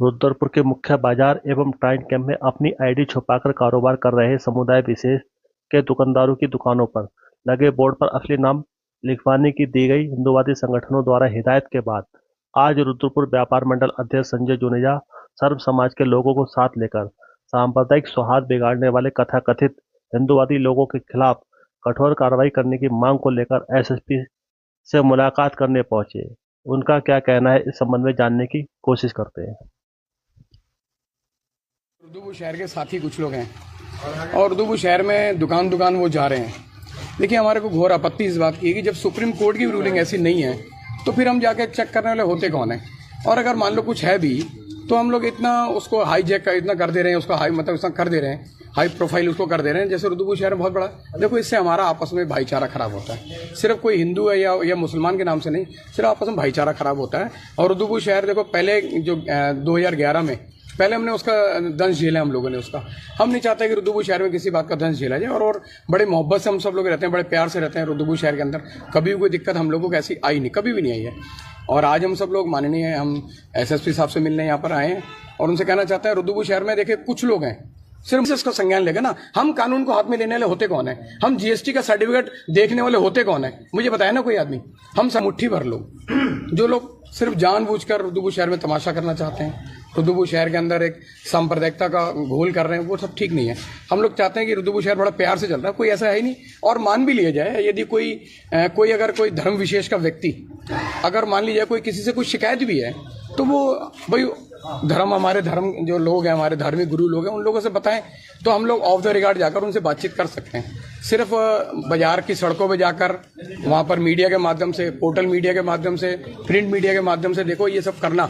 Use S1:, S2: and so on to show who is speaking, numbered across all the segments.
S1: रुद्रपुर के मुख्य बाजार एवं ट्राइन कैंप में अपनी आईडी छुपाकर कारोबार कर रहे समुदाय विशेष के दुकानदारों की दुकानों पर लगे बोर्ड पर असली नाम लिखवाने की दी गई हिंदूवादी संगठनों द्वारा हिदायत के बाद आज रुद्रपुर व्यापार मंडल अध्यक्ष संजय जुनेजा सर्व समाज के लोगों को साथ लेकर सांप्रदायिक सौहार्द बिगाड़ने वाले कथाकथित हिंदूवादी लोगों के खिलाफ कठोर कार्रवाई करने की मांग को लेकर एसएसपी से मुलाकात करने पहुंचे। उनका क्या कहना है इस संबंध में जानने की कोशिश करते हैं।
S2: रुद्रपुर शहर के साथी कुछ लोग हैं और रुद्रपुर शहर में दुकान दुकान वो जा रहे हैं। देखिए, हमारे को घोर आपत्ति इस बात की है कि जब सुप्रीम कोर्ट की रूलिंग ऐसी नहीं है तो फिर हम जाके चेक करने वाले होते कौन है। और अगर मान लो कुछ है भी तो हम लोग इतना उसको हाईजैक इतना कर दे रहे हैं, उसको हाई मतलब इतना कर दे रहे हैं, हाई प्रोफाइल उसको कर दे रहे हैं। जैसे रुद्रपुर शहर बहुत बड़ा, देखो इससे हमारा आपस में भाईचारा खराब होता है। सिर्फ कोई हिंदू है या मुसलमान के नाम से नहीं, सिर्फ आपस में भाईचारा खराब होता है। और रुद्रपुर शहर देखो, पहले जो 2011 में पहले हमने उसका दंश झेला, हम लोगों ने उसका। हम नहीं चाहते कि रुद्रपुर शहर में किसी बात का दंश झेला जाए और बड़े मोहब्बत से हम सब लोग रहते हैं, बड़े प्यार से रहते हैं रुद्रपुर शहर के अंदर। कभी भी कोई दिक्कत हम लोगों को ऐसी आई नहीं, कभी भी नहीं आई है। और आज हम सब लोग माननीय हैं, हम एसएसपी साहब से मिलने यहाँ पर आए हैं और उनसे कहना चाहते हैं, रुद्रपुर शहर में देखिए कुछ लोग हैं, सिर्फ इसका संज्ञान लेगा ना। हम कानून को हाथ में लेने वाले होते कौन है? हम जीएसटी का सर्टिफिकेट देखने वाले होते कौन है? मुझे बताया ना कोई आदमी। हम सब मुट्ठी भर लोग, जो लोग सिर्फ जानबूझकर रुद्रपुर शहर में तमाशा करना चाहते हैं, रुद्रपुर शहर के अंदर एक सांप्रदायिकता का घोल कर रहे हैं, वो सब ठीक नहीं है। हम लोग चाहते हैं कि रुद्रपुर शहर बड़ा प्यार से चल रहा है, कोई ऐसा है ही नहीं। और मान भी लिया जाए, यदि कोई अगर कोई धर्म विशेष का व्यक्ति अगर मान लीजिए कोई किसी से कोई शिकायत भी है तो वो भाई हमारे धर्म जो लोग हैं, हमारे धार्मिक गुरु लोग हैं, उन लोगों से बताएं तो हम लोग ऑफ द रिकॉर्ड जाकर उनसे बातचीत कर सकते हैं। सिर्फ बाजार की सड़कों पे जाकर वहां पर मीडिया के माध्यम से, पोर्टल मीडिया के माध्यम से, प्रिंट मीडिया के माध्यम से देखो ये सब करना,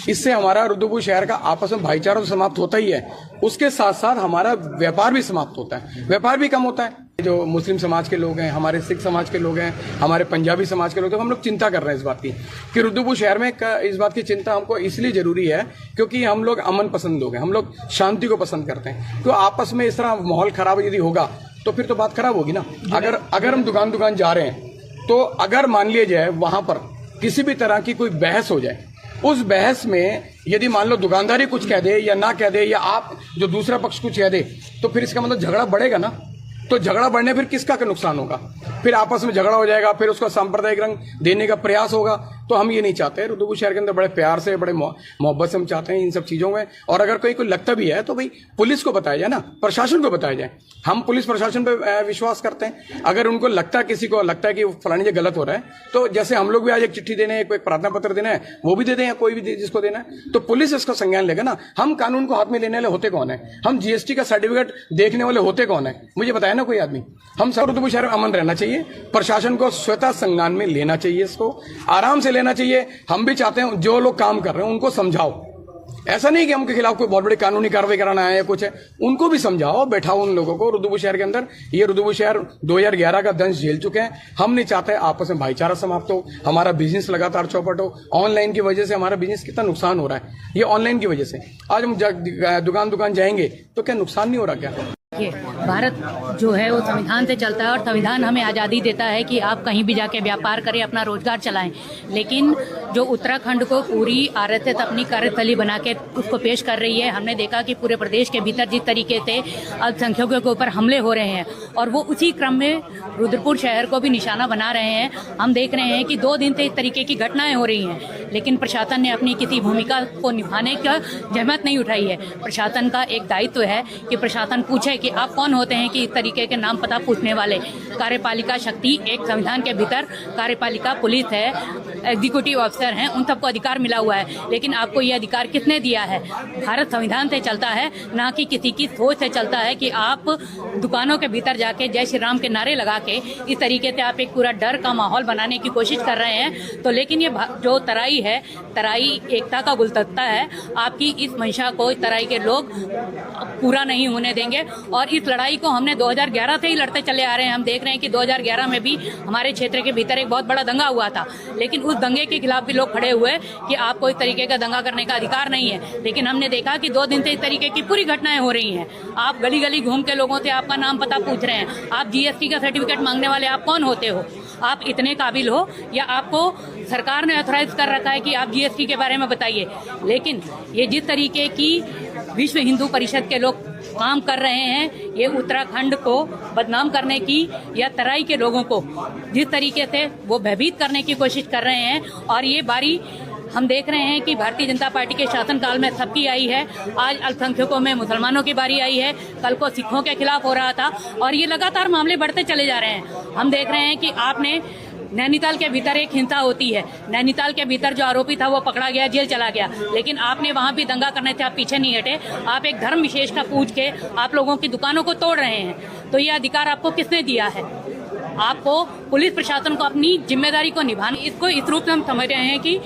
S2: इससे हमारा रुद्रपुर शहर का आपस में भाईचारा तो समाप्त होता ही है, उसके साथ साथ हमारा व्यापार भी समाप्त होता है, व्यापार भी कम होता है। जो मुस्लिम समाज के लोग हैं, हमारे सिख समाज के लोग हैं, हमारे पंजाबी समाज के लोग, तो हम लोग चिंता कर रहे हैं इस बात की कि रुद्रपुर शहर में इस बात की चिंता हमको इसलिए जरूरी है क्योंकि हम लोग अमन पसंद लोग हैं, हम लोग शांति को पसंद करते हैं। तो आपस में इस तरह माहौल खराब यदि होगा तो फिर तो बात खराब होगी ना। अगर हम दुकान जा रहे हैं तो अगर मान लिया जाए वहां पर किसी भी तरह की कोई बहस हो जाए, उस बहस में यदि मान लो दुकानदारी कुछ कह दे या ना कह दे, या आप जो दूसरा पक्ष कुछ कह दे, तो फिर इसका मतलब झगड़ा बढ़ेगा ना। तो झगड़ा बढ़ने फिर किसका नुकसान होगा? फिर आपस में झगड़ा हो जाएगा, फिर उसका सांप्रदायिक रंग देने का प्रयास होगा। तो हम ये नहीं चाहते। रुद्रपुर शहर के अंदर बड़े प्यार से, बड़े मोहब्बत से हम चाहते हैं इन सब चीजों में। और अगर कोई लगता भी है तो भाई पुलिस को बताया जाए ना, प्रशासन को बताया जाए। हम पुलिस प्रशासन पे विश्वास करते हैं। अगर उनको लगता है, किसी को लगता है कि फलानी जगह गलत हो रहा है, तो जैसे हम लोग भी आज एक चिट्ठी देने हैं, कोई प्रार्थना पत्र देना है, वो भी दे दें, या कोई भी जिसको देना है, तो पुलिस इसका संज्ञान लेगा ना। हम कानून को हाथ में लेने वाले होते कौन है? हम जीएसटी का सर्टिफिकेट देखने वाले होते कौन है? मुझे बताया ना कोई आदमी। हम सब रुद्रपुर शहर में अमन रहना चाहिए, प्रशासन को स्वतः संज्ञान में लेना चाहिए, इसको आराम से लेना चाहिए। हम भी चाहते हैं जो लोग काम कर रहे हैं उनको समझाओ। ऐसा नहीं कि उनके खिलाफ कोई बहुत बड़ी कानूनी कार्रवाई कराना है या कुछ है, उनको भी समझाओ, बैठाओ उन लोगों को। रुद्रपुर शहर के अंदर ये रुद्रपुर शहर 2011 का दंश झेल चुके हैं। हम नहीं चाहते आपस में भाईचारा समाप्त हो, हमारा बिजनेस लगातार चौपट हो। ऑनलाइन की वजह से हमारा बिजनेस कितना नुकसान हो रहा है, ये ऑनलाइन की वजह से। आज हम दुकान जाएंगे तो क्या नुकसान नहीं हो रहा क्या?
S3: भारत जो है वो संविधान से चलता है और संविधान हमें आज़ादी देता है कि आप कहीं भी जाके व्यापार करें, अपना रोजगार चलाएं। लेकिन जो उत्तराखंड को पूरी आरएसएस अपनी कार्यस्थली बना के उसको पेश कर रही है, हमने देखा कि पूरे प्रदेश के भीतर जिस तरीके से अल्पसंख्यकों के ऊपर हमले हो रहे हैं और वो उसी क्रम में रुद्रपुर शहर को भी निशाना बना रहे हैं। हम देख रहे हैं कि 2 दिन से इस तरीके की घटनाएं हो रही हैं, लेकिन प्रशासन ने अपनी किसी भूमिका को निभाने का जहमत नहीं उठाई है। प्रशासन का एक दायित्व है कि प्रशासन पूछे कि आप कौन होते हैं कि इस तरीके के नाम पता पूछने वाले। कार्यपालिका शक्ति एक संविधान के भीतर कार्यपालिका पुलिस है, एग्जीक्यूटिव अफसर हैं, उन सबको अधिकार मिला हुआ है। लेकिन आपको ये अधिकार किसने दिया है? भारत संविधान से चलता है, ना कि किसी की सोच से चलता है कि आप दुकानों के भीतर जाके जय श्री राम के नारे लगा के इस तरीके से आप एक पूरा डर का माहौल बनाने की कोशिश कर रहे हैं। तो लेकिन ये जो तराई है, तराई एकता का गुलदस्ता है। आपकी इस मंशा को तराई के लोग पूरा नहीं होने देंगे और इस लड़ाई को हमने 2011 से ही लड़ते चले आ रहे हैं। हम देख रहे हैं कि 2011 में भी हमारे क्षेत्र के भीतर एक बहुत बड़ा दंगा हुआ था, लेकिन उस दंगे के खिलाफ भी लोग खड़े हुए कि आपको इस तरीके का दंगा करने का अधिकार नहीं है। लेकिन हमने देखा कि 2 दिन से इस तरीके की पूरी घटनाएं हो रही हैं। आप गली गली घूम के लोगों से आपका नाम पता पूछ रहे हैं, आप जीएसटी का सर्टिफिकेट मांगने वाले आप कौन होते हो? आप इतने काबिल हो या आपको सरकार ने ऑथराइज कर रखा है कि आप जीएसटी के बारे में बताइए। लेकिन ये जिस तरीके की विश्व हिंदू परिषद के लोग काम कर रहे हैं, ये उत्तराखंड को बदनाम करने की या तराई के लोगों को जिस तरीके से वो भयभीत करने की कोशिश कर रहे हैं, और ये बारी हम देख रहे हैं कि भारतीय जनता पार्टी के शासनकाल में सबकी आई है। आज अल्पसंख्यकों में मुसलमानों की बारी आई है, कल को सिखों के खिलाफ हो रहा था, और ये लगातार मामले बढ़ते चले जा रहे हैं। हम देख रहे हैं कि आपने नैनीताल के भीतर एक हिंसा होती है, नैनीताल के भीतर जो आरोपी था वो पकड़ा गया, जेल चला गया, लेकिन आपने वहां भी दंगा करने से आप पीछे नहीं हटे। आप एक धर्म विशेष का पूछ के आप लोगों की दुकानों को तोड़ रहे हैं। तो ये अधिकार आपको किसने दिया है? आपको पुलिस प्रशासन को अपनी जिम्मेदारी को निभाना। इसको इस रूप में हम समझ रहे हैं कि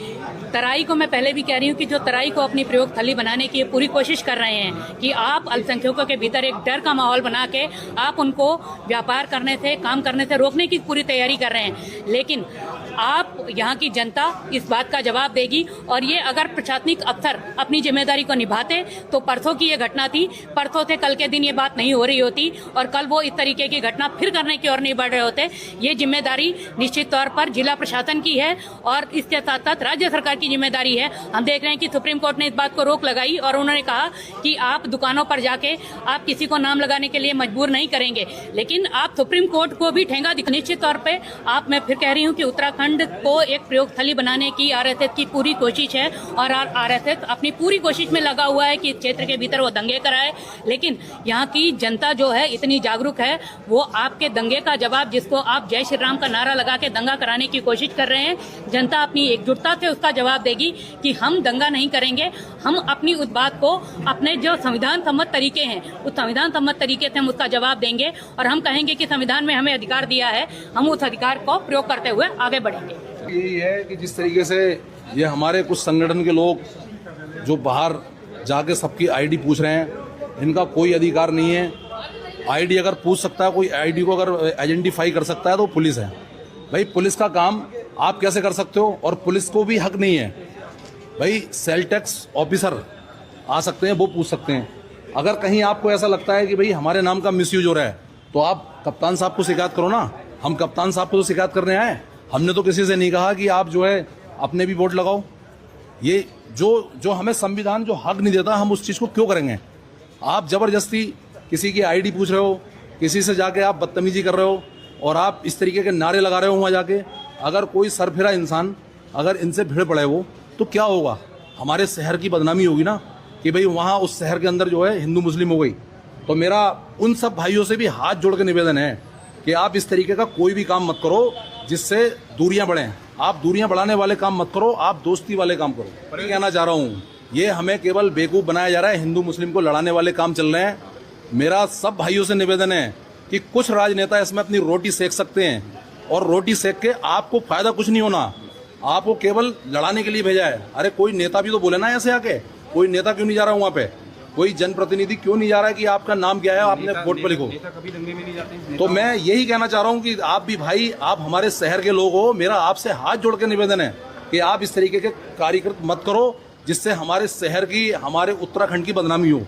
S3: तराई को, मैं पहले भी कह रही हूँ कि जो तराई को अपनी प्रयोग थली बनाने की पूरी कोशिश कर रहे हैं कि आप अल्पसंख्यकों के भीतर एक डर का माहौल बना के आप उनको व्यापार करने से, काम करने से रोकने की पूरी तैयारी कर रहे हैं। लेकिन आप यहाँ की जनता इस बात का जवाब देगी, और ये अगर प्रशासनिक अफसर अपनी जिम्मेदारी को निभाते तो परसों की ये घटना थी, परसों से कल के दिन ये बात नहीं हो रही होती, और कल वो इस तरीके की घटना फिर करने की ओर नहीं बढ़ रहे होते। ये जिम्मेदारी निश्चित तौर पर जिला प्रशासन की है, और इसके साथ साथ राज्य सरकार की जिम्मेदारी है। हम देख रहे हैं कि सुप्रीम कोर्ट ने इस बात को रोक लगाई और उन्होंने कहा कि आप दुकानों पर जाके आप किसी को नाम लगाने के लिए मजबूर नहीं करेंगे, लेकिन आप सुप्रीम कोर्ट को भी ठेंगा दिखा। निश्चित तौर पे आप, मैं फिर कह रही हूँ कि उत्तराखंड को एक प्रयोगस्थली बनाने की आरएसएस की पूरी कोशिश है, और आरएसएस अपनी पूरी कोशिश में लगा हुआ है कि इस क्षेत्र के भीतर वो दंगे कराए। लेकिन यहाँ की जनता जो है इतनी जागरूक है, वो आपके दंगे का जवाब, जिसको आप जय श्री राम का नारा लगा के दंगा कराने की कोशिश कर रहे हैं, जनता अपनी एकजुटता से उसका जवाब देगी कि हम दंगा नहीं करेंगे। हम अपनी उस बात को अपने जो संविधान सम्मत तरीके हैं, उस संविधान सम्मत तरीके से हम उसका जवाब देंगे, और हम कहेंगे कि संविधान में हमें अधिकार दिया है, हम उस अधिकार को प्रयोग करते हुए आगे बढ़ेंगे।
S4: यही है कि जिस तरीके से ये हमारे कुछ संगठन के लोग जो बाहर जाके सबकी आईडी पूछ रहे हैं, इनका कोई अधिकार नहीं है। आईडी अगर पूछ सकता है कोई, आईडी को अगर आइडेंटिफाई कर सकता है तो पुलिस है। भाई पुलिस का काम आप कैसे कर सकते हो? और पुलिस को भी हक नहीं है। भाई सेल टैक्स ऑफिसर आ सकते हैं, वो पूछ सकते हैं। अगर कहीं आपको ऐसा लगता है कि भाई हमारे नाम का मिसयूज हो रहा है, तो आप कप्तान साहब को शिकायत करो ना। हम कप्तान साहब को तो शिकायत करने आए, हमने तो किसी से नहीं कहा कि आप जो है अपने भी वोट लगाओ। ये जो हमें संविधान जो हक नहीं देता, हम उस चीज़ को क्यों करेंगे? आप जबरदस्ती किसी की आईडी पूछ रहे हो, किसी से जाके आप बदतमीजी कर रहे हो, और आप इस तरीके के नारे लगा रहे हो वहाँ जाके। अगर कोई सरफिरा इंसान अगर इनसे भिड़ पड़े वो, तो क्या होगा? हमारे शहर की बदनामी होगी ना, कि भाई वहाँ उस शहर के अंदर जो है हिंदू मुस्लिम हो गई। तो मेरा उन सब भाइयों से भी हाथ जोड़ के निवेदन है कि आप इस तरीके का कोई भी काम मत करो जिससे दूरियां बढ़ें। आप दूरियां बढ़ाने वाले काम मत करो, आप दोस्ती वाले काम करो। मैं कहना चाह रहा हूँ, ये हमें केवल बेवकूफ़ बनाया जा रहा है, हिंदू मुस्लिम को लड़ाने वाले काम चल रहे हैं। मेरा सब भाइयों से निवेदन है कि कुछ राजनेता इसमें अपनी रोटी सेक सकते हैं, और रोटी सेक के आपको फायदा कुछ नहीं होना, आपको केवल लड़ाने के लिए भेजा है। अरे कोई नेता भी तो बोले ना ऐसे आके, कोई नेता क्यों नहीं जा रहा वहाँ पे? कोई जनप्रतिनिधि क्यों नहीं जा रहा है कि आपका नाम क्या है, आपने वोट पर लिखो। कभी दंगे में नहीं जाते। तो मैं यही कहना चाह रहा हूँ कि आप भी भाई, आप हमारे शहर के लोग हो, मेरा आपसे हाथ जोड़ के निवेदन है कि आप इस तरीके के कार्यक्रम मत करो जिससे हमारे शहर की, हमारे उत्तराखंड की बदनामी हो।